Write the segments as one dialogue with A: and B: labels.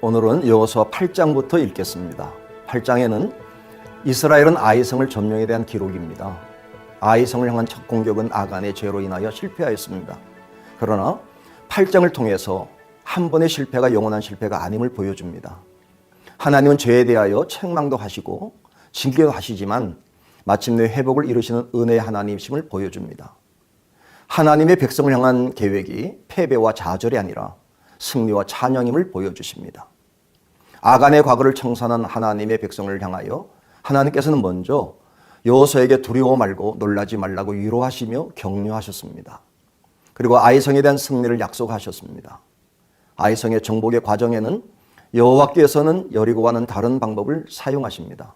A: 오늘은 여호수아 8장부터 읽겠습니다. 8장에는 이스라엘은 아이성을 점령에 대한 기록입니다. 아이성을 향한 첫 공격은 아간의 죄로 인하여 실패하였습니다. 그러나 8장을 통해서 한 번의 실패가 영원한 실패가 아님을 보여줍니다. 하나님은 죄에 대하여 책망도 하시고 징계도 하시지만 마침내 회복을 이루시는 은혜의 하나님이심을 보여줍니다. 하나님의 백성을 향한 계획이 패배와 좌절이 아니라 승리와 찬양임을 보여주십니다. 아간의 과거를 청산한 하나님의 백성을 향하여 하나님께서는 먼저 여호수아에게 두려워 말고 놀라지 말라고 위로하시며 격려하셨습니다. 그리고 아이성에 대한 승리를 약속하셨습니다. 아이성의 정복의 과정에는 여호와께서는 여리고와는 다른 방법을 사용하십니다.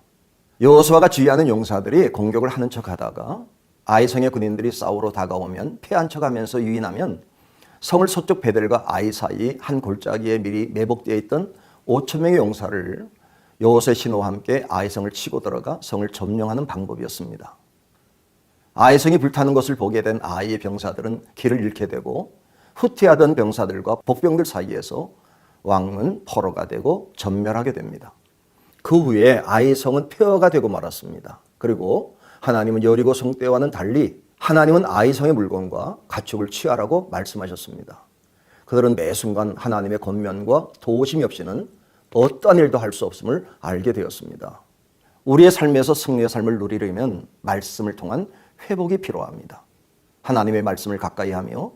A: 여호수아가 지휘하는 용사들이 공격을 하는 척하다가 아이성의 군인들이 싸우러 다가오면 패한 척하면서 유인하면 성을 서쪽 베델과 아이 사이 한 골짜기에 미리 매복되어 있던 5,000명의 용사를 여호수아의 신호와 함께 아이성을 치고 들어가 성을 점령하는 방법이었습니다. 아이성이 불타는 것을 보게 된 아이의 병사들은 길을 잃게 되고 후퇴하던 병사들과 복병들 사이에서 왕은 포로가 되고 전멸하게 됩니다. 그 후에 아이성은 폐허가 되고 말았습니다. 그리고 하나님은 여리고 성 때와는 달리 하나님은 아이성의 물건과 가축을 취하라고 말씀하셨습니다. 그들은 매 순간 하나님의 권면과 도우심이 없이는 어떠한 일도 할 수 없음을 알게 되었습니다. 우리의 삶에서 승리의 삶을 누리려면 말씀을 통한 회복이 필요합니다. 하나님의 말씀을 가까이 하며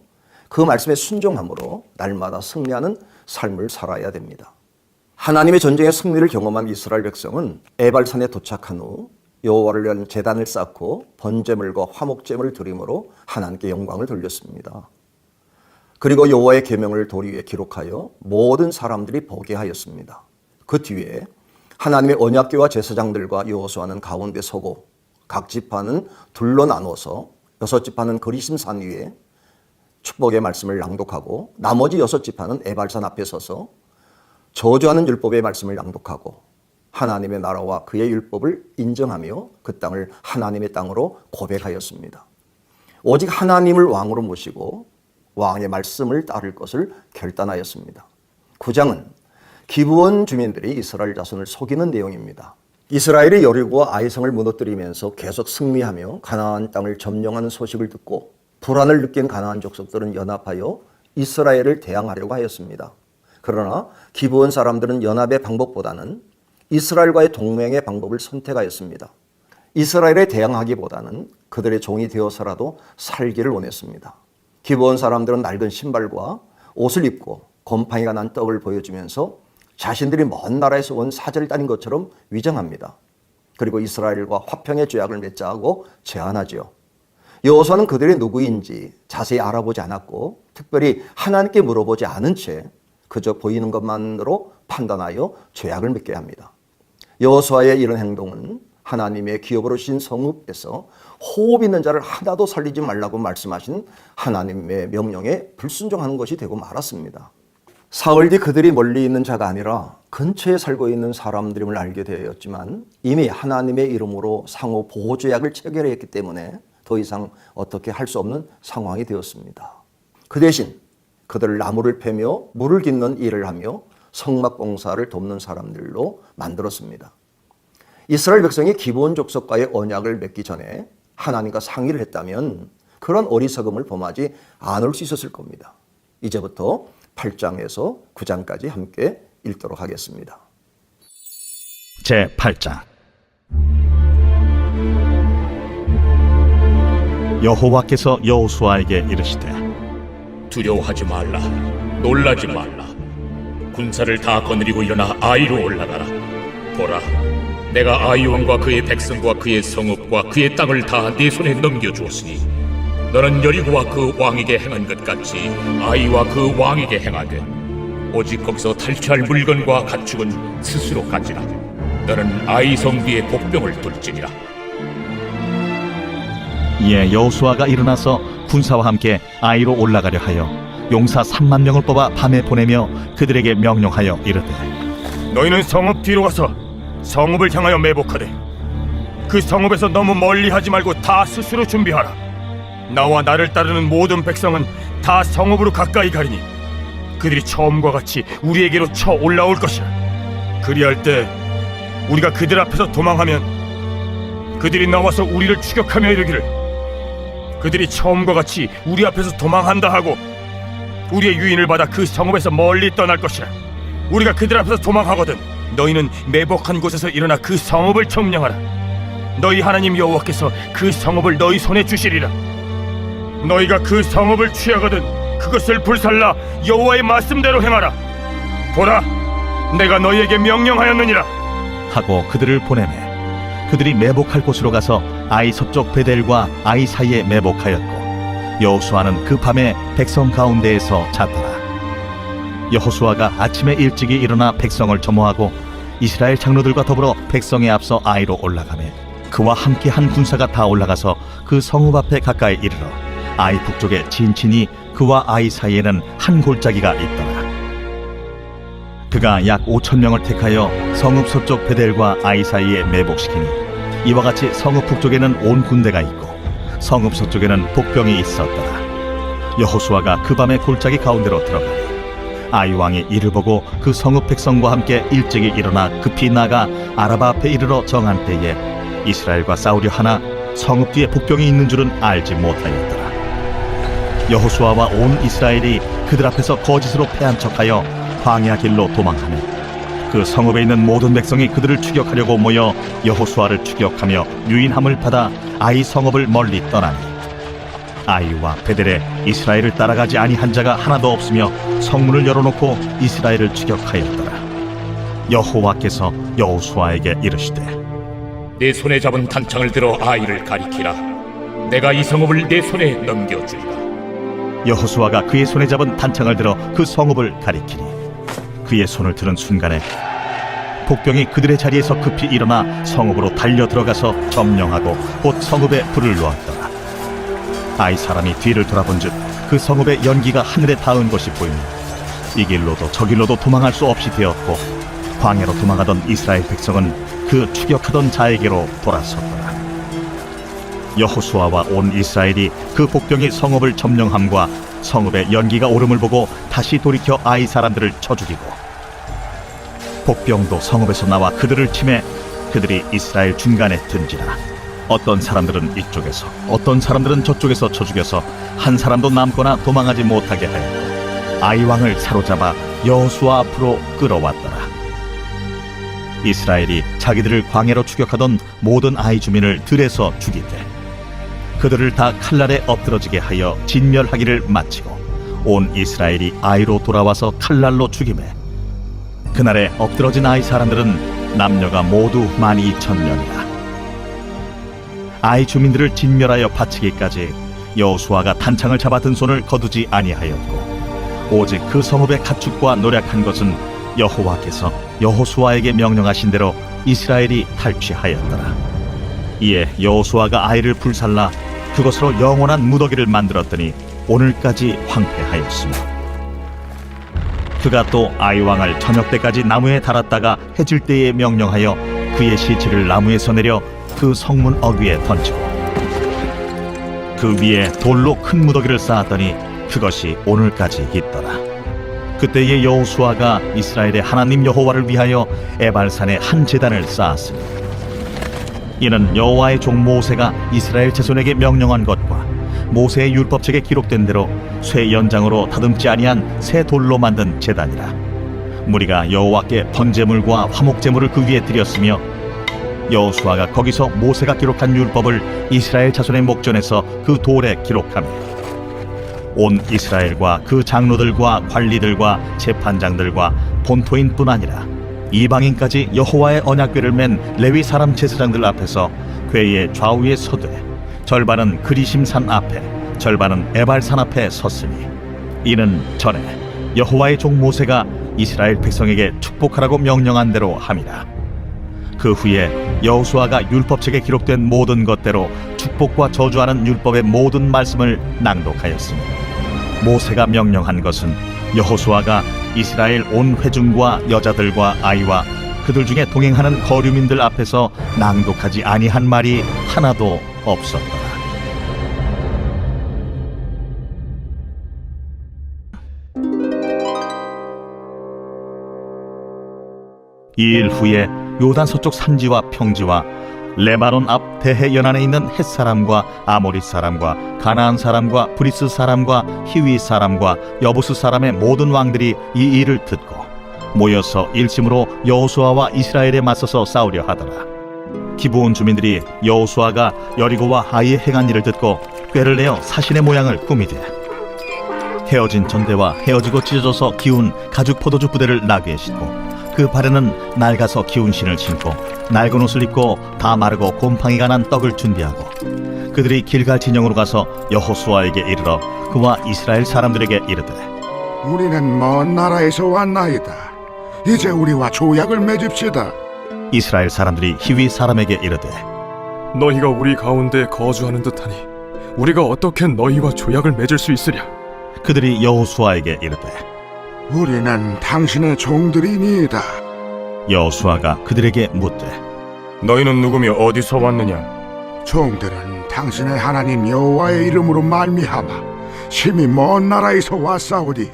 A: 그 말씀에 순종함으로 날마다 승리하는 삶을 살아야 됩니다. 하나님의 전쟁의 승리를 경험한 이스라엘 백성은 에발산에 도착한 후 여호와를 위한 제단을 쌓고 번제물과 화목제물을 드림으로 하나님께 영광을 돌렸습니다. 그리고 여호와의 계명을 돌 위에 기록하여 모든 사람들이 보게 하였습니다. 그 뒤에 하나님의 언약궤와 제사장들과 여호수아는 가운데 서고 각 지파는 둘로 나눠서 6지파는 그리심산 위에 축복의 말씀을 낭독하고 나머지 6지파는 에발산 앞에 서서 저주하는 율법의 말씀을 낭독하고 하나님의 나라와 그의 율법을 인정하며 그 땅을 하나님의 땅으로 고백하였습니다. 오직 하나님을 왕으로 모시고 왕의 말씀을 따를 것을 결단하였습니다. 9장은 기브온 주민들이 이스라엘 자손을 속이는 내용입니다. 이스라엘이 여리고와 아이성을 무너뜨리면서 계속 승리하며 가나안 땅을 점령하는 소식을 듣고 불안을 느낀 가나안 족속들은 연합하여 이스라엘을 대항하려고 하였습니다. 그러나 기브온 사람들은 연합의 방법보다는 이스라엘과의 동맹의 방법을 선택하였습니다. 이스라엘에 대항하기보다는 그들의 종이 되어서라도 살기를 원했습니다. 기브온 사람들은 낡은 신발과 옷을 입고 곰팡이가 난 떡을 보여주면서 자신들이 먼 나라에서 온 사제를 따린 것처럼 위장합니다. 그리고 이스라엘과 화평의 조약을 맺자 하고 제안하지요. 여호수아는 그들이 누구인지 자세히 알아보지 않았고 특별히 하나님께 물어보지 않은 채 그저 보이는 것만으로 판단하여 조약을 맺게 합니다. 여호수아의 이런 행동은 하나님의 기업으로 신 성읍에서 호흡 있는 자를 하나도 살리지 말라고 말씀하신 하나님의 명령에 불순종하는 것이 되고 말았습니다. 사흘 뒤 그들이 멀리 있는 자가 아니라 근처에 살고 있는 사람들임을 알게 되었지만 이미 하나님의 이름으로 상호 보호 조약을 체결했기 때문에 더 이상 어떻게 할 수 없는 상황이 되었습니다. 그 대신 그들을 나무를 패며 물을 깃는 일을 하며 성막 공사를 돕는 사람들로 만들었습니다. 이스라엘 백성이 기브온 족속과의 언약을 맺기 전에 하나님과 상의를 했다면 그런 어리석음을 범하지 않을 수 있었을 겁니다. 이제부터 8장에서 9장까지 함께 읽도록 하겠습니다.
B: 제8장 여호와께서 여호수아에게 이르시되
C: 두려워하지 말라, 놀라지 말라. 군사를 다 거느리고 일어나 아이로 올라가라. 보라, 내가 아이 왕과 그의 백성과 그의 성읍과 그의 땅을 다 네 손에 넘겨주었으니 너는 여리고와 그 왕에게 행한 것 같이 아이와 그 왕에게 행하되 오직 거기서 탈취할 물건과 가축은 스스로 가지라. 너는 아이 성 뒤에 복병을 둘지니라.
B: 이에 여호수아가 일어나서 군사와 함께 아이로 올라가려 하여 용사 3만 명을 뽑아 밤에 보내며 그들에게 명령하여 이르되
D: 너희는 성읍 뒤로 가서 성읍을 향하여 매복하되 그 성읍에서 너무 멀리 하지 말고 다 스스로 준비하라. 나와 나를 따르는 모든 백성은 다 성읍으로 가까이 가리니 그들이 처음과 같이 우리에게로 쳐 올라올 것이라. 그리할 때 우리가 그들 앞에서 도망하면 그들이 나와서 우리를 추격하며 이르기를 그들이 처음과 같이 우리 앞에서 도망한다 하고 우리의 유인을 받아 그 성읍에서 멀리 떠날 것이라. 우리가 그들 앞에서 도망하거든 너희는 매복한 곳에서 일어나 그 성읍을 점령하라. 너희 하나님 여호와께서 그 성읍을 너희 손에 주시리라. 너희가 그 성읍을 취하거든 그것을 불살라 여호와의 말씀대로 행하라. 보라, 내가 너희에게 명령하였느니라.
B: 하고 그들을 보내매 그들이 매복할 곳으로 가서 아이 서쪽 베델과 아이 사이에 매복하였고 여호수아는 그 밤에 백성 가운데에서 잤더라. 여호수아가 아침에 일찍이 일어나 백성을 점호하고 이스라엘 장로들과 더불어 백성에 앞서 아이로 올라가매 그와 함께 한 군사가 다 올라가서 그 성읍 앞에 가까이 이르러 아이 북쪽에 진친이 그와 아이 사이에는 한 골짜기가 있더라. 그가 약 5,000명을 택하여 성읍 서쪽 베델과 아이 사이에 매복시키니 이와 같이 성읍 북쪽에는 온 군대가 있고 성읍 서쪽에는 복병이 있었더라. 여호수아가 그 밤에 골짜기 가운데로 들어가니 아이 왕이 이를 보고 그 성읍 백성과 함께 일찍이 일어나 급히 나가 아라바 앞에 이르러 정한 때에 이스라엘과 싸우려 하나 성읍 뒤에 복병이 있는 줄은 알지 못하였더라. 여호수아와 온 이스라엘이 그들 앞에서 거짓으로 패한 척하여 광야 길로 도망하며 그 성읍에 있는 모든 백성이 그들을 추격하려고 모여 여호수아를 추격하며 유인함을 받아 아이 성읍을 멀리 떠나니 아이와 베델에 이스라엘을 따라가지 아니한 자가 하나도 없으며 성문을 열어놓고 이스라엘을 추격하였더라. 여호와께서 여호수아에게 이르시되
C: 내 손에 잡은 단창을 들어 아이를 가리키라. 내가 이 성읍을 내 손에 넘겨주리라.
B: 여호수아가 그의 손에 잡은 단창을 들어 그 성읍을 가리키니 그의 손을 들은 순간에 복병이 그들의 자리에서 급히 일어나 성읍으로 달려 들어가서 점령하고 곧 성읍에 불을 놓았더라. 아이 사람이 뒤를 돌아본즉 그 성읍의 연기가 하늘에 닿은 것이 보이니 이 길로도 저 길로도 도망할 수 없이 되었고 광야로 도망하던 이스라엘 백성은 그 추격하던 자에게로 돌아섰더라. 여호수아와 온 이스라엘이 그 복병이 성읍을 점령함과 성읍의 연기가 오름을 보고 다시 돌이켜 아이 사람들을 쳐 죽이고 복병도 성읍에서 나와 그들을 치매 그들이 이스라엘 중간에 든지라. 어떤 사람들은 이쪽에서 어떤 사람들은 저쪽에서 쳐 죽여서 한 사람도 남거나 도망하지 못하게 하였고 아이 왕을 사로잡아 여호수아 앞으로 끌어왔더라. 이스라엘이 자기들을 광야로 추격하던 모든 아이 주민을 들에서 죽이되 그들을 다 칼날에 엎드러지게 하여 진멸하기를 마치고 온 이스라엘이 아이로 돌아와서 칼날로 죽이매 그날에 엎드러진 아이 사람들은 남녀가 모두 12,000명이라. 아이 주민들을 진멸하여 바치기까지 여호수아가 단창을 잡아 든 손을 거두지 아니하였고 오직 그 성읍의 가축과 노략한 것은 여호와께서 여호수아에게 명령하신 대로 이스라엘이 탈취하였더라. 이에 여호수아가 아이를 불살라 그것으로 영원한 무더기를 만들었더니 오늘까지 황폐하였으며 그가 또 아이 왕을 저녁 때까지 나무에 달았다가 해질 때에 명령하여 그의 시체를 나무에서 내려 그 성문 어귀에 던지고 그 위에 돌로 큰 무더기를 쌓았더니 그것이 오늘까지 있더라. 그때에 여호수아가 이스라엘의 하나님 여호와를 위하여 에발산에 한 제단을 쌓았으니 이는 여호와의 종 모세가 이스라엘 자손에게 명령한 것과 모세의 율법책에 기록된 대로 쇠 연장으로 다듬지 아니한 새 돌로 만든 제단이라. 무리가 여호와께 번제물과 화목제물을 그 위에 드렸으며 여호수아가 거기서 모세가 기록한 율법을 이스라엘 자손의 목전에서 그 돌에 기록하며 온 이스라엘과 그 장로들과 관리들과 재판장들과 본토인뿐 아니라 이방인까지 여호와의 언약궤를 맨 레위 사람 제사장들 앞에서 궤의 좌우에 서되 절반은 그리심산 앞에 절반은 에발산 앞에 섰으니 이는 전에 여호와의 종 모세가 이스라엘 백성에게 축복하라고 명령한 대로 함이라. 그 후에 여호수아가 율법책에 기록된 모든 것대로 축복과 저주하는 율법의 모든 말씀을 낭독하였으니 모세가 명령한 것은 여호수아가 이스라엘 온 회중과 여자들과 아이와 그들 중에 동행하는 거류민들 앞에서 낭독하지 아니한 말이 하나도 없었더라. 2일 후에 요단 서쪽 산지와 평지와 레바논 앞 대해 연안에 있는 헷 사람과 아모리 사람과 가나안 사람과 브리스 사람과 히위 사람과 여부스 사람의 모든 왕들이 이 일을 듣고 모여서 일심으로 여호수아와 이스라엘에 맞서서 싸우려 하더라. 기브온 주민들이 여호수아가 여리고와 하이에 행한 일을 듣고 꾀를 내어 사신의 모양을 꾸미되 헤어진 전대와 헤어지고 찢어져서 기운 가죽 포도주 부대를 나귀에 싣고 그 발에는 낡아서 기운 신을 신고 낡은 옷을 입고 다 마르고 곰팡이가 난 떡을 준비하고 그들이 길갈 진영으로 가서 여호수아에게 이르러 그와 이스라엘 사람들에게 이르되
E: 우리는 먼 나라에서 왔나이다. 이제 우리와 조약을 맺읍시다.
B: 이스라엘 사람들이 히위 사람에게 이르되
F: 너희가 우리 가운데 거주하는 듯하니 우리가 어떻게 너희와 조약을 맺을 수 있으랴?
B: 그들이 여호수아에게 이르되
E: 우리는 당신의 종들이니이다.
B: 여호수아가 그들에게 묻되
D: 너희는 누구며 어디서 왔느냐?
E: 종들은 당신의 하나님 여호와의 이름으로 말미암아 심히 먼 나라에서 왔사오니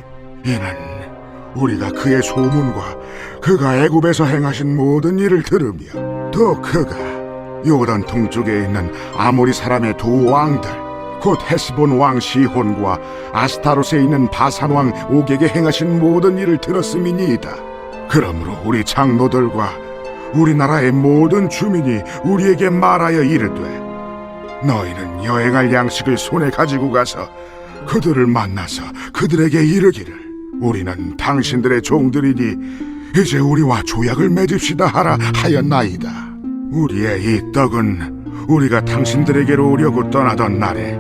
E: 이는 우리가 그의 소문과 그가 애굽에서 행하신 모든 일을 들으며 또 그가 요단 동쪽에 있는 아모리 사람의 두 왕들 곧 헤스본 왕 시혼과 아스타롯에 있는 바산 왕 옥에게 행하신 모든 일을 들었음이니이다. 그러므로 우리 장로들과 우리나라의 모든 주민이 우리에게 말하여 이르되 너희는 여행할 양식을 손에 가지고 가서 그들을 만나서 그들에게 이르기를 우리는 당신들의 종들이니 이제 우리와 조약을 맺읍시다 하라 하였나이다. 우리의 이 떡은 우리가 당신들에게로 오려고 떠나던 날에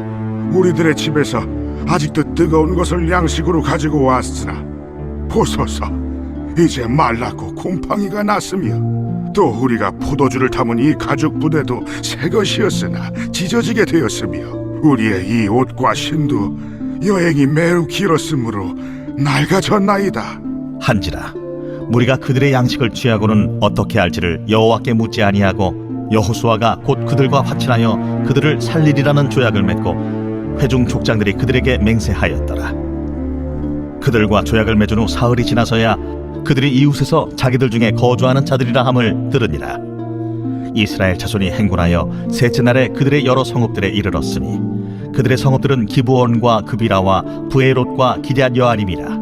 E: 우리들의 집에서 아직도 뜨거운 것을 양식으로 가지고 왔으나 보소서 이제 말랐고 곰팡이가 났으며 또 우리가 포도주를 담은 이 가죽 부대도 새 것이었으나 찢어지게 되었으며 우리의 이 옷과 신도 여행이 매우 길었으므로 낡아졌나이다.
B: 한지라 우리가 그들의 양식을 취하고는 어떻게 할지를 여호와께 묻지 아니하고 여호수아가 곧 그들과 화친하여 그들을 살리리라는 조약을 맺고 회중 족장들이 그들에게 맹세하였더라. 그들과 조약을 맺은 후 사흘이 지나서야 그들이 이웃에서 자기들 중에 거주하는 자들이라 함을 들으니라. 이스라엘 자손이 행군하여 셋째 날에 그들의 여러 성읍들에 이르렀으니 그들의 성읍들은 기브온과 그비라와 부에롯과 기럇 여아림이라.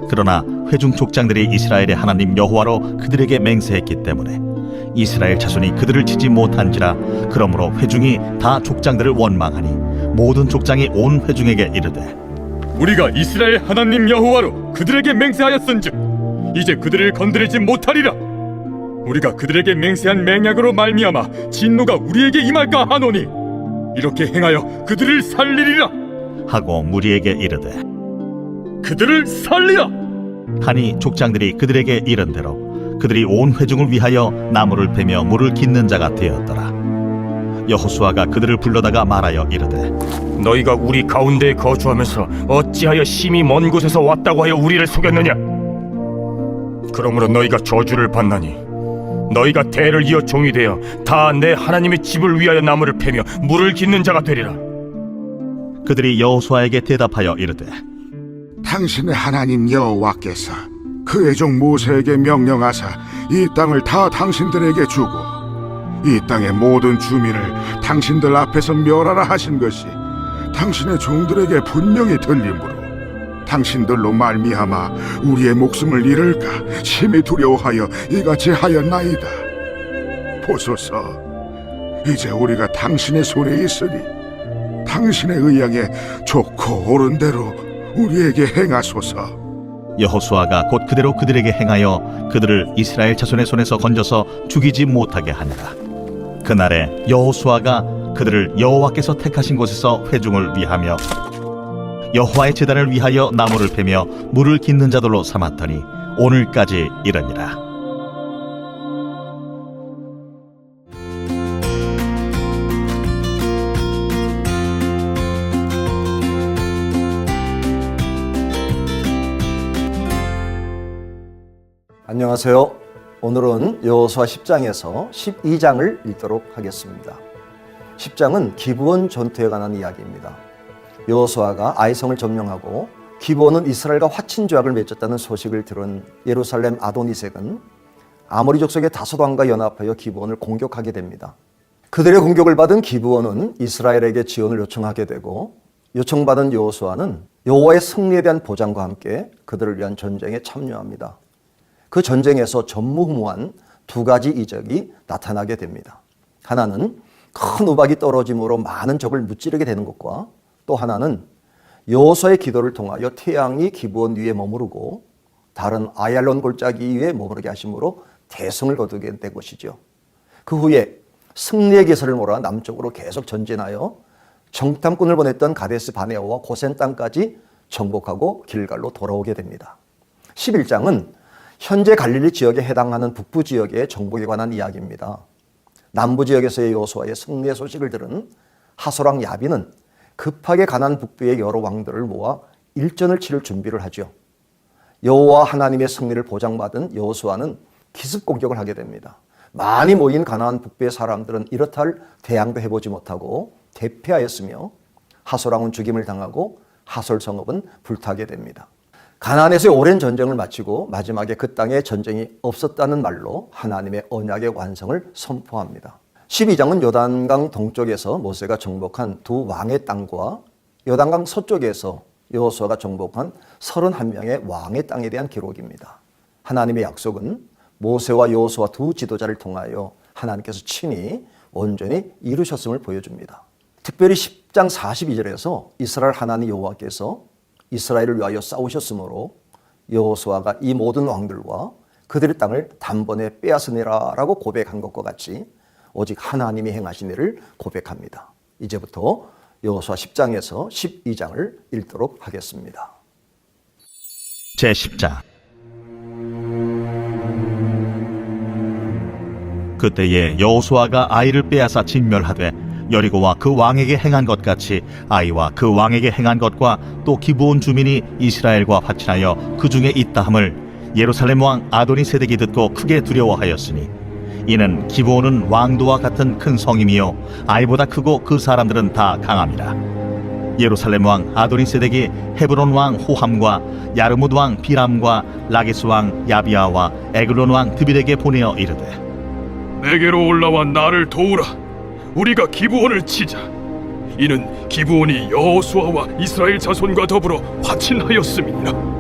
B: 그러나 회중 족장들이 이스라엘의 하나님 여호와로 그들에게 맹세했기 때문에 이스라엘 자손이 그들을 치지 못한지라. 그러므로 회중이 다 족장들을 원망하니 모든 족장이 온 회중에게 이르되
F: 우리가 이스라엘 하나님 여호와로 그들에게 맹세하였은즉 이제 그들을 건드리지 못하리라. 우리가 그들에게 맹세한 맹약으로 말미암아 진노가 우리에게 임할까 하노니 이렇게 행하여 그들을 살리리라
B: 하고 무리에게 이르되
F: 그들을 살리라.
B: 하니 족장들이 그들에게 이른대로 그들이 온 회중을 위하여 나무를 베며 물을 깃는 자가 되었더라. 여호수아가 그들을 불러다가 말하여 이르되
D: 너희가 우리 가운데에 거주하면서 어찌하여 심히 먼 곳에서 왔다고 하여 우리를 속였느냐? 그러므로 너희가 저주를 받나니 너희가 대를 이어 종이 되어 다 내 하나님의 집을 위하여 나무를 패며 물을 깃는 자가 되리라.
B: 그들이 여호수아에게 대답하여 이르되
E: 당신의 하나님 여호와께서 그의 종 모세에게 명령하사 이 땅을 다 당신들에게 주고 이 땅의 모든 주민을 당신들 앞에서 멸하라 하신 것이 당신의 종들에게 분명히 들리므로 당신들로 말미암아 우리의 목숨을 잃을까 심히 두려워하여 이같이 하였나이다. 보소서 이제 우리가 당신의 손에 있으니 당신의 의향에 좋고 옳은 대로 우리에게 행하소서.
B: 여호수아가 곧 그대로 그들에게 행하여 그들을 이스라엘 자손의 손에서 건져서 죽이지 못하게 하니라. 그날에 여호수아가 그들을 여호와께서 택하신 곳에서 회중을 위하며 여호와의 제단을 위하여 나무를 패며 물을 깃는 자들로 삼았더니 오늘까지 이르니라.
A: 안녕하세요. 오늘은 여호수아 10장에서 12장을 읽도록 하겠습니다. 10장은 기브온 전투에 관한 이야기입니다. 여호수아가 아이성을 점령하고 기브온은 이스라엘과 화친 조약을 맺었다는 소식을 들은 예루살렘 아도니색은 아모리 족속의 다섯 왕과 연합하여 기브온을 공격하게 됩니다. 그들의 공격을 받은 기브온은 이스라엘에게 지원을 요청하게 되고 요청받은 여호수아는 여호와의 승리에 대한 보장과 함께 그들을 위한 전쟁에 참여합니다. 그 전쟁에서 전무후무한 두 가지 이적이 나타나게 됩니다. 하나는 큰 우박이 떨어짐으로 많은 적을 무찌르게 되는 것과 또 하나는 여호수아의 기도를 통하여 태양이 기브온 위에 머무르고 다른 아얄론 골짜기 위에 머무르게 하심으로 대승을 거두게 된 것이죠. 그 후에 승리의 기세를 몰아 남쪽으로 계속 전진하여 정탐꾼을 보냈던 가데스 바네아와 고센 땅까지 정복하고 길갈로 돌아오게 됩니다. 11장은 현재 갈릴리 지역에 해당하는 북부 지역의 정복에 관한 이야기입니다. 남부 지역에서의 여호수아의 승리의 소식을 들은 하솔왕 야빈은 급하게 가나안 북부의 여러 왕들을 모아 일전을 치를 준비를 하죠. 여호와 하나님의 승리를 보장받은 여호수아는 기습 공격을 하게 됩니다. 많이 모인 가나안 북부의 사람들은 이렇다 할 대항도 해보지 못하고 대패하였으며 하솔왕은 죽임을 당하고 하솔 성읍은 불타게 됩니다. 가나안에서의 오랜 전쟁을 마치고 마지막에 그 땅에 전쟁이 없었다는 말로 하나님의 언약의 완성을 선포합니다. 12장은 요단강 동쪽에서 모세가 정복한 두 왕의 땅과 요단강 서쪽에서 여호수아가 정복한 31명의 왕의 땅에 대한 기록입니다. 하나님의 약속은 모세와 여호수아 두 지도자를 통하여 하나님께서 친히 온전히 이루셨음을 보여줍니다. 특별히 10장 42절에서 이스라엘 하나님 여호와께서 이스라엘을 위하여 싸우셨으므로 여호수아가 이 모든 왕들과 그들의 땅을 단번에 빼앗으니라 라고 고백한 것과 같이 오직 하나님이 행하신 일을 고백합니다. 이제부터 여호수아 10장에서 12장을 읽도록 하겠습니다.
B: 제10장. 그때에 여호수아가 아이를 빼앗아 진멸하되 여리고와 그 왕에게 행한 것 같이 아이와 그 왕에게 행한 것과 또 기브온 주민이 이스라엘과 화친하여 그 중에 있다함을 예루살렘 왕 아도니세덱이 듣고 크게 두려워하였으니 이는 기브온은 왕도와 같은 큰 성임이요 아이보다 크고 그 사람들은 다 강함이라. 예루살렘 왕 아도니세덱이 헤브론 왕 호함과 야르뭇 왕 비람과 라게스 왕 야비아와 에글론 왕 드빌에게 보내어 이르되
D: 내게로 올라와 나를 도우라. 우리가 기브온을 치자. 이는 기브온이 여호수아와 이스라엘 자손과 더불어 화친하였음이니라.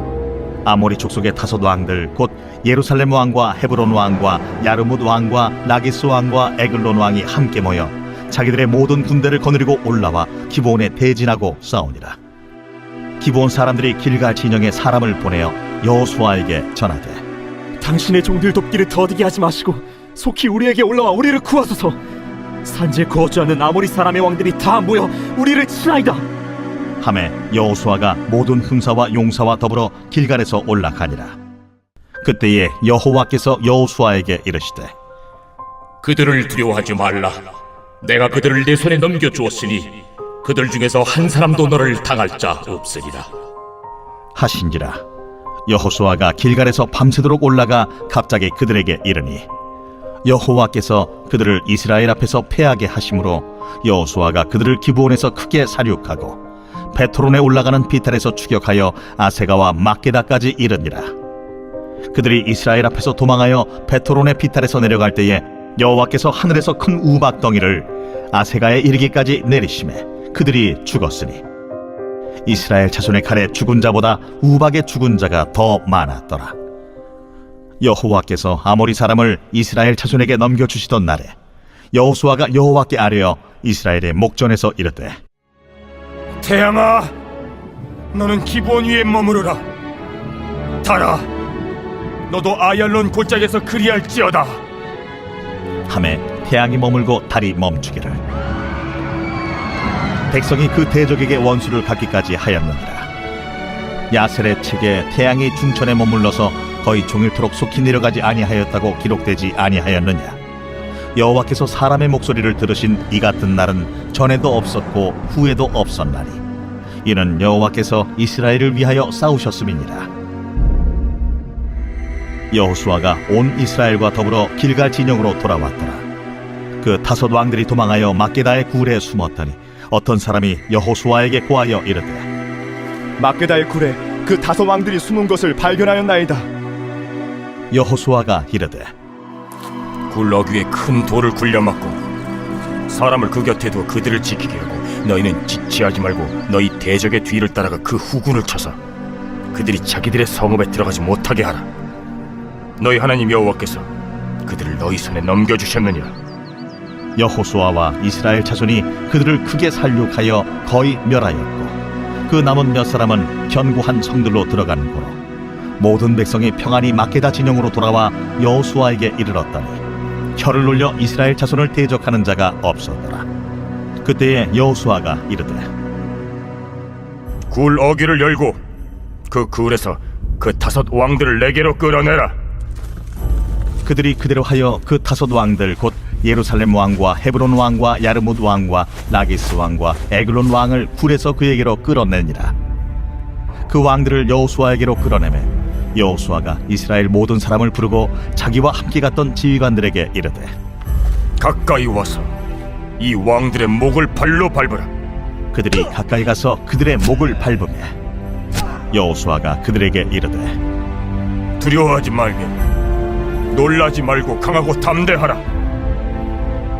B: 아모리 족속의 다섯 왕들 곧 예루살렘 왕과 헤브론 왕과 야르뭇 왕과 라기스 왕과 에글론 왕이 함께 모여 자기들의 모든 군대를 거느리고 올라와 기브온에 대진하고 싸우니라. 기브온 사람들이 길갈 진영에 사람을 보내어 여호수아에게 전하되
G: 당신의 종들 돕기를 더디게 하지 마시고 속히 우리에게 올라와 우리를 구하소서. 산지에 거주하는 아모리 사람의 왕들이 다 모여 우리를 치나이다.
B: 하매 여호수아가 모든 흥사와 용사와 더불어 길갈에서 올라가니라. 그때에 여호와께서 여호수아에게 이르시되
C: 그들을 두려워하지 말라. 내가 그들을 내 손에 넘겨주었으니 그들 중에서 한 사람도 너를 당할 자 없으리라
B: 하신지라. 여호수아가 길갈에서 밤새도록 올라가 갑자기 그들에게 이르니 여호와께서 그들을 이스라엘 앞에서 패하게 하심으로 여호수아가 그들을 기브온에서 크게 사륙하고 베토론에 올라가는 비탈에서 추격하여 아세가와 막게다까지 이르니라. 그들이 이스라엘 앞에서 도망하여 베토론의 비탈에서 내려갈 때에 여호와께서 하늘에서 큰 우박덩이를 아세가에 이르기까지 내리심에 그들이 죽었으니 이스라엘 자손의 칼에 죽은 자보다 우박에 죽은 자가 더 많았더라. 여호와께서 아모리 사람을 이스라엘 자손에게 넘겨주시던 날에 여호수아가 여호와께 아뢰어 이스라엘의 목전에서 이르되
D: 태양아, 너는 기브온 위에 머무르라. 달아, 너도 아얄론 골짜기에서 그리할지어다.
B: 하매 태양이 머물고 달이 멈추기를 백성이 그 대적에게 원수를 갚기까지 하였느니라. 야셀의 책에 태양이 중천에 머물러서 거의 종일토록 속히 내려가지 아니하였다고 기록되지 아니하였느냐. 여호와께서 사람의 목소리를 들으신 이 같은 날은 전에도 없었고 후에도 없었나니 이는 여호와께서 이스라엘을 위하여 싸우셨음이니라. 여호수아가 온 이스라엘과 더불어 길갈 진영으로 돌아왔더라. 그 다섯 왕들이 도망하여 막게다의 굴에 숨었더니 어떤 사람이 여호수아에게 고하여 이르되
G: 막게다의 굴에 그 5 왕들이 숨은 것을 발견하였나이다.
B: 여호수아가 이르되
D: 굴 어귀에 큰 돌을 굴려막고 사람을 그 곁에 두어 그들을 지키게 하고 너희는 지체하지 말고 너희 대적의 뒤를 따라가 그 후군을 쳐서 그들이 자기들의 성읍에 들어가지 못하게 하라. 너희 하나님 여호와께서 그들을 너희 손에 넘겨주셨느니라.
B: 여호수아와 이스라엘 자손이 그들을 크게 살육하여 거의 멸하였고 그 남은 몇 사람은 견고한 성들로 들어간 고로 모든 백성이 평안히 막게다 진영으로 돌아와 여호수아에게 이르렀더니 혀를 놀려 이스라엘 자손을 대적하는 자가 없었더라. 그때에 여호수아가 이르되
D: 굴 어귀를 열고 그 굴에서 그 5 왕들을 내게로 끌어내라.
B: 그들이 그대로 하여 그 5 왕들 곧 예루살렘 왕과 헤브론 왕과 야르뭇 왕과 라기스 왕과 에글론 왕을 굴에서 그에게로 끌어내니라. 그 왕들을 여호수아에게로 끌어내매 여호수아가 이스라엘 모든 사람을 부르고 자기와 함께 갔던 지휘관들에게 이르되
D: 가까이 와서 이 왕들의 목을 발로 밟으라.
B: 그들이 가까이 가서 그들의 목을 밟으매 여호수아가 그들에게 이르되
D: 두려워하지 말며 놀라지 말고 강하고 담대하라.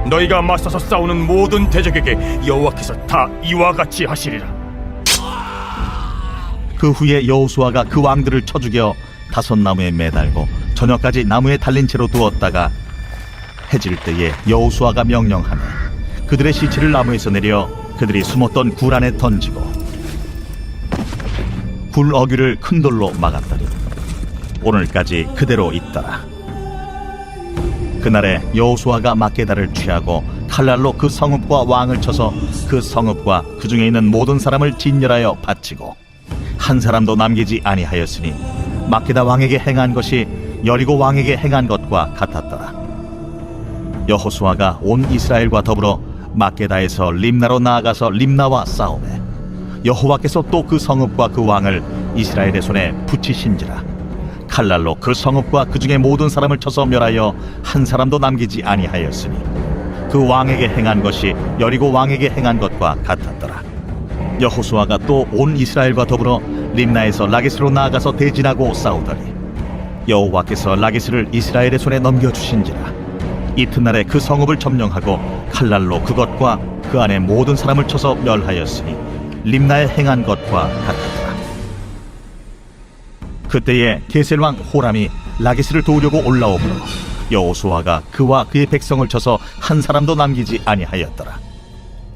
D: 너희가 맞서서 싸우는 모든 대적에게 여호와께서 다 이와 같이 하시리라.
B: 그 후에 여호수아가 그 왕들을 쳐 죽여 5 나무에 매달고 저녁까지 나무에 달린 채로 두었다가 해질 때에 여호수아가 명령하며 그들의 시체를 나무에서 내려 그들이 숨었던 굴 안에 던지고 굴 어귀를 큰 돌로 막았더니 오늘까지 그대로 있더라. 그날에 여호수아가 막게다를 취하고 칼날로 그 성읍과 왕을 쳐서 그 성읍과 그 중에 있는 모든 사람을 진멸하여 바치고 한 사람도 남기지 아니하였으니 막게다 왕에게 행한 것이 여리고 왕에게 행한 것과 같았더라. 여호수아가 온 이스라엘과 더불어 막게다에서 림나로 나아가서 림나와 싸우매 여호와께서 또 그 성읍과 그 왕을 이스라엘의 손에 붙이신지라. 칼날로 그 성읍과 그 중에 모든 사람을 쳐서 멸하여 한 사람도 남기지 아니하였으니 그 왕에게 행한 것이 여리고 왕에게 행한 것과 같았더라. 여호수아가 또 온 이스라엘과 더불어 림나에서 라기스로 나아가서 대진하고 싸우더니 여호와께서 라기스를 이스라엘의 손에 넘겨주신지라. 이튿날에 그 성읍을 점령하고 칼날로 그것과 그 안에 모든 사람을 쳐서 멸하였으니 림나에 행한 것과 같았더라. 그때에 게셀왕 호람이 라기스를 도우려고 올라오므로 여호수아가 그와 그의 백성을 쳐서 한 사람도 남기지 아니하였더라.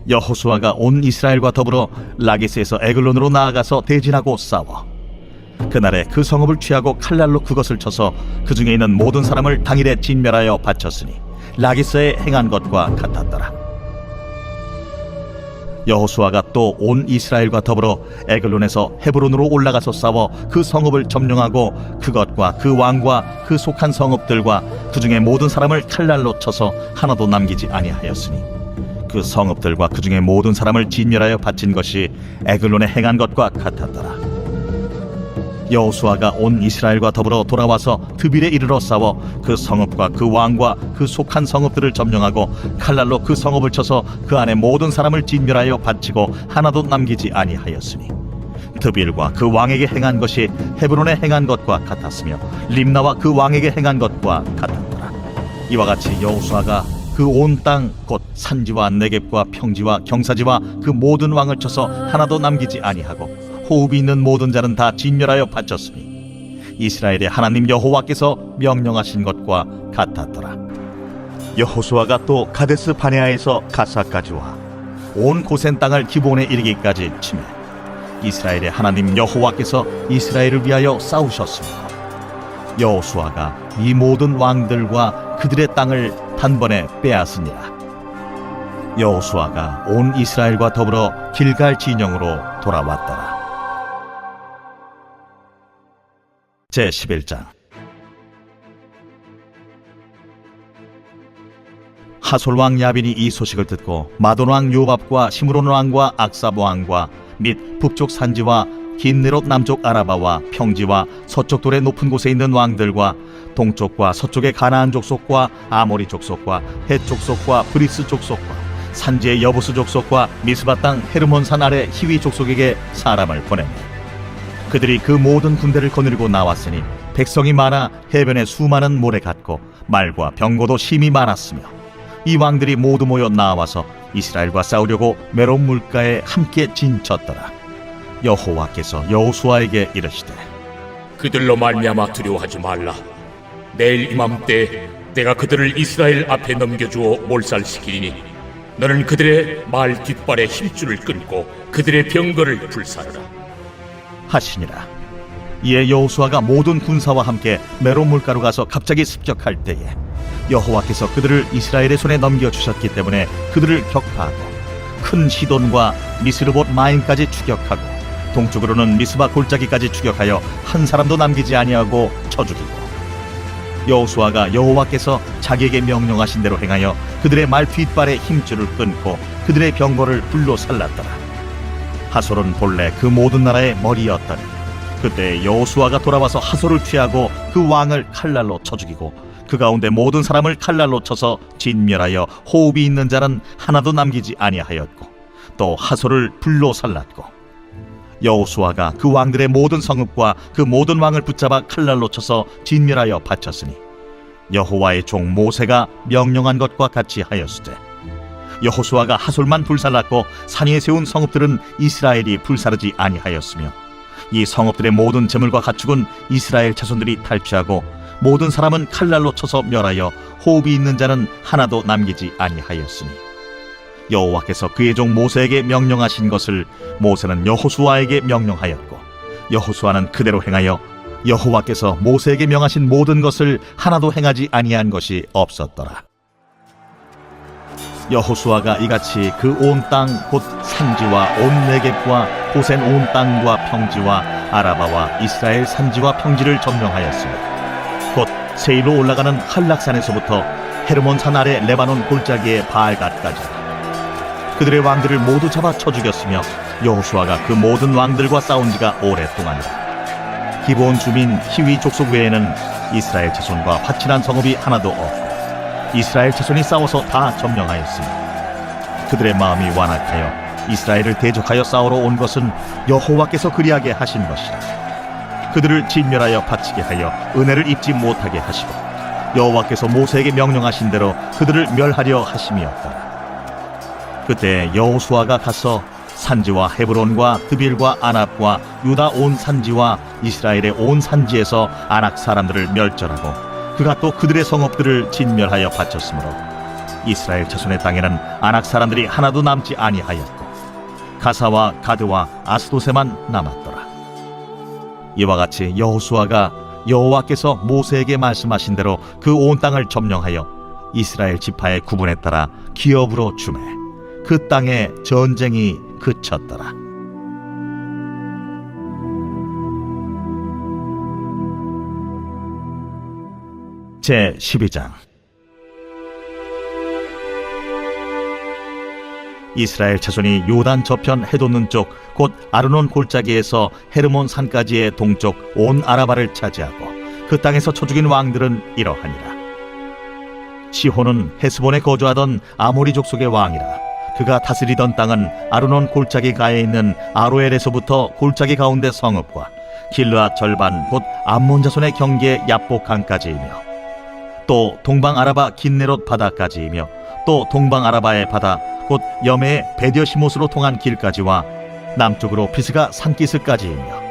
B: 여호수아가 온 이스라엘과 더불어 라기스에서 에글론으로 나아가서 대진하고 싸워 그날에 그 성읍을 취하고 칼날로 그것을 쳐서 그 중에 있는 모든 사람을 당일에 진멸하여 바쳤으니 라기스에 행한 것과 같았더라. 여호수아가 또 온 이스라엘과 더불어 에글론에서 헤브론으로 올라가서 싸워 그 성읍을 점령하고 그것과 그 왕과 그 속한 성읍들과 그 중에 모든 사람을 칼날로 쳐서 하나도 남기지 아니하였으니 그 성읍들과 그 중에 모든 사람을 진멸하여 바친 것이 에글론에 행한 것과 같았더라. 여호수아가 온 이스라엘과 더불어 돌아와서 드빌에 이르러 싸워 그 성읍과 그 왕과 그 속한 성읍들을 점령하고 칼날로 그 성읍을 쳐서 그 안에 모든 사람을 진멸하여 바치고 하나도 남기지 아니하였으니 드빌과 그 왕에게 행한 것이 헤브론에 행한 것과 같았으며 림나와 그 왕에게 행한 것과 같았더라. 이와 같이 여호수아가 그 온 땅 곧 산지와 네겝과 평지와 경사지와 그 모든 왕을 쳐서 하나도 남기지 아니하고 호흡이 있는 모든 자는 다 진멸하여 바쳤으니 이스라엘의 하나님 여호와께서 명령하신 것과 같았더라. 여호수아가 또 가데스 바네아에서 가사까지 와 온 고센 땅을 기브온에 이르기까지 치매 이스라엘의 하나님 여호와께서 이스라엘을 위하여 싸우셨으며 여호수아가 이 모든 왕들과 그들의 땅을 단번에 빼앗으니라. 여호수아가 온 이스라엘과 더불어 길갈 진영으로 돌아왔더라. 제11장. 하솔왕 야빈이 이 소식을 듣고 마돈왕 요밥과 시므론왕과 악사보왕과 및 북쪽 산지와 긴네롯 남쪽 아라바와 평지와 서쪽 돌의 높은 곳에 있는 왕들과 동쪽과 서쪽의 가나안 족속과 아모리 족속과 헷 족속과 브리스 족속과 산지의 여부스 족속과 미스바 땅 헤르몬산 아래 히위 족속에게 사람을 보내매 그들이 그 모든 군대를 거느리고 나왔으니 백성이 많아 해변에 수많은 모래 같고 말과 병거도 심히 많았으며 이 왕들이 모두 모여 나와서 이스라엘과 싸우려고 메론 물가에 함께 진쳤더라. 여호와께서 여호수아에게 이르시되
C: 그들로 말미암아 두려워하지 말라. 내일 이맘때 내가 그들을 이스라엘 앞에 넘겨주어 몰살시키리니 너는 그들의 말 뒷발에 힘줄을 끊고 그들의 병거를 불사르라
B: 하시니라. 이에 여호수아가 모든 군사와 함께 메론 물가로 가서 갑자기 습격할 때에 여호와께서 그들을 이스라엘의 손에 넘겨주셨기 때문에 그들을 격파하고 큰 시돈과 미스르봇 마임까지 추격하고 동쪽으로는 미스바 골짜기까지 추격하여 한 사람도 남기지 아니하고 쳐 죽이고 여호수아가 여호와께서 자기에게 명령하신 대로 행하여 그들의 말 뒷발에 힘줄을 끊고 그들의 병거를 불로 살랐더라. 하솔은 본래 그 모든 나라의 머리였더니 그때 여호수아가 돌아와서 하솔을 취하고 그 왕을 칼날로 쳐 죽이고 그 가운데 모든 사람을 칼날로 쳐서 진멸하여 호흡이 있는 자는 하나도 남기지 아니하였고 또 하솔을 불로 살랐고 여호수아가 그 왕들의 모든 성읍과 그 모든 왕을 붙잡아 칼날로 쳐서 진멸하여 바쳤으니 여호와의 종 모세가 명령한 것과 같이 하였으되 여호수아가 하솔만 불살랐고 산 위에 세운 성읍들은 이스라엘이 불사르지 아니하였으며 이 성읍들의 모든 재물과 가축은 이스라엘 자손들이 탈취하고 모든 사람은 칼날로 쳐서 멸하여 호흡이 있는 자는 하나도 남기지 아니하였으니 여호와께서 그의 종 모세에게 명령하신 것을 모세는 여호수아에게 명령하였고 여호수아는 그대로 행하여 여호와께서 모세에게 명하신 모든 것을 하나도 행하지 아니한 것이 없었더라. 여호수아가 이같이 그 온 땅 곧 산지와 온 네겝과 고센 온 땅과 평지와 아라바와 이스라엘 산지와 평지를 점령하였으며 곧 세일로 올라가는 한락산에서부터 헤르몬산 아래 레바논 골짜기의 바알갓까지 그들의 왕들을 모두 잡아 쳐 죽였으며 여호수아가 그 모든 왕들과 싸운 지가 오랫동안이라. 기브온 주민 히위 족속 외에는 이스라엘 자손과 화친한 성읍이 하나도 없고 이스라엘 자손이 싸워서 다 점령하였으며 그들의 마음이 완악하여 이스라엘을 대적하여 싸우러 온 것은 여호와께서 그리하게 하신 것이라. 그들을 진멸하여 바치게 하여 은혜를 입지 못하게 하시고 여호와께서 모세에게 명령하신 대로 그들을 멸하려 하심이었더라. 그때 여호수아가 가서 산지와 헤브론과 드빌과 아납과 유다 온 산지와 이스라엘의 온 산지에서 아낙 사람들을 멸절하고 그가 또 그들의 성읍들을 진멸하여 바쳤으므로 이스라엘 자손의 땅에는 아낙 사람들이 하나도 남지 아니하였고 가사와 가드와 아스도세만 남았더라. 이와 같이 여호수아가 여호와께서 모세에게 말씀하신 대로 그 온 땅을 점령하여 이스라엘 지파의 구분에 따라 기업으로 주매 그 땅에 전쟁이 그쳤더라. 제 12장. 이스라엘 자손이 요단 저편 해돋는 쪽 곧 아르논 골짜기에서 헤르몬 산까지의 동쪽 온 아라바를 차지하고 그 땅에서 쳐 죽인 왕들은 이러하니라. 시혼은 헤스본에 거주하던 아모리 족속의 왕이라. 그가 다스리던 땅은 아르논 골짜기 가에 있는 아로엘에서부터 골짜기 가운데 성읍과 길르앗 절반 곧 암몬 자손의 경계 야복강까지이며 또 동방 아라바 긴네롯 바다까지이며 또 동방 아라바의 바다 곧 여메의 베디어시못으로 통한 길까지와 남쪽으로 피스가 산기스까지이며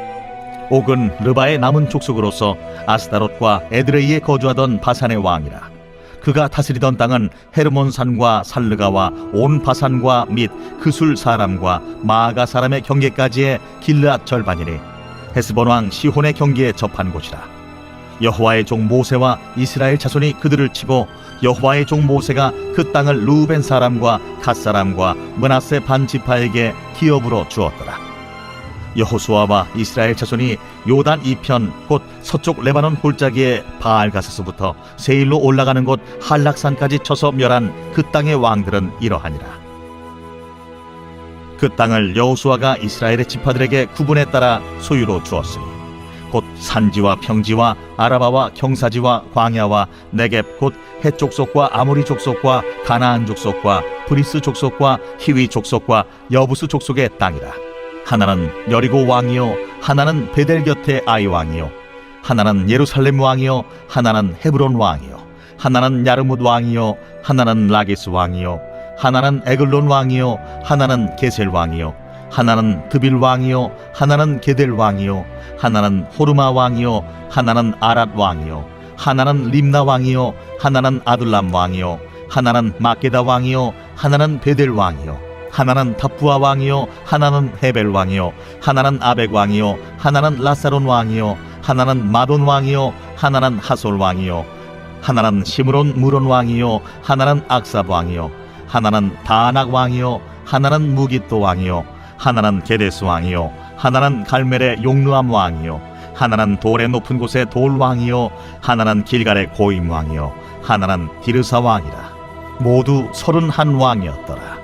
B: 옥은 르바의 남은 족속으로서 아스다롯과 에드레이에 거주하던 바산의 왕이라. 그가 다스리던 땅은 헤르몬산과 살르가와 온 바산과 및 그술 사람과 마아가 사람의 경계까지의 길르앗 절반이니 헤스본 왕 시혼의 경계에 접한 곳이라. 여호와의 종 모세와 이스라엘 자손이 그들을 치고 여호와의 종 모세가 그 땅을 루벤 사람과 갓 사람과 므낫세 반 지파에게 기업으로 주었더라. 여호수아와 이스라엘 자손이 요단 이편 곧 서쪽 레바논 골짜기의 바알가스서부터 세일로 올라가는 곳 한락산까지 쳐서 멸한 그 땅의 왕들은 이러하니라. 그 땅을 여호수아가 이스라엘의 지파들에게 구분에 따라 소유로 주었으니 곧 산지와 평지와 아라바와 경사지와 광야와 네겝 곧 헷 족속과 아모리 족속과 가나안 족속과 브리스 족속과 히위 족속과 여부스 족속의 땅이라. 하나는 여리고 왕이요 하나는 베델 곁의 아이 왕이요 하나는 예루살렘 왕이요 하나는 헤브론 왕이요 하나는 야르뭇 왕이요 하나는 라기스 왕이요 하나는 에글론 왕이요 하나는 게셀 왕이요 하나는 드빌 왕이요 하나는 게델 왕이요 하나는 호르마 왕이요 하나는 아랏 왕이요 하나는 림나 왕이요 하나는 아둘람 왕이요 하나는 마게다 왕이요 하나는 베델 왕이요 하나는 타푸아 왕이요 하나는 헤벨 왕이요 하나는 아벡 왕이요 하나는 라사론 왕이요 하나는 마돈 왕이요 하나는 하솔 왕이요 하나는 시므론 무론 왕이요 하나는 악삽 왕이요 하나는 다낙 왕이요 하나는 무깃도 왕이요 하나는 게데스 왕이요 하나는 갈멜의 용르암 왕이요 하나는 돌의 높은 곳의 돌 왕이요 하나는 길갈의 고임 왕이요 하나는 디르사 왕이라. 모두 31 왕이었더라.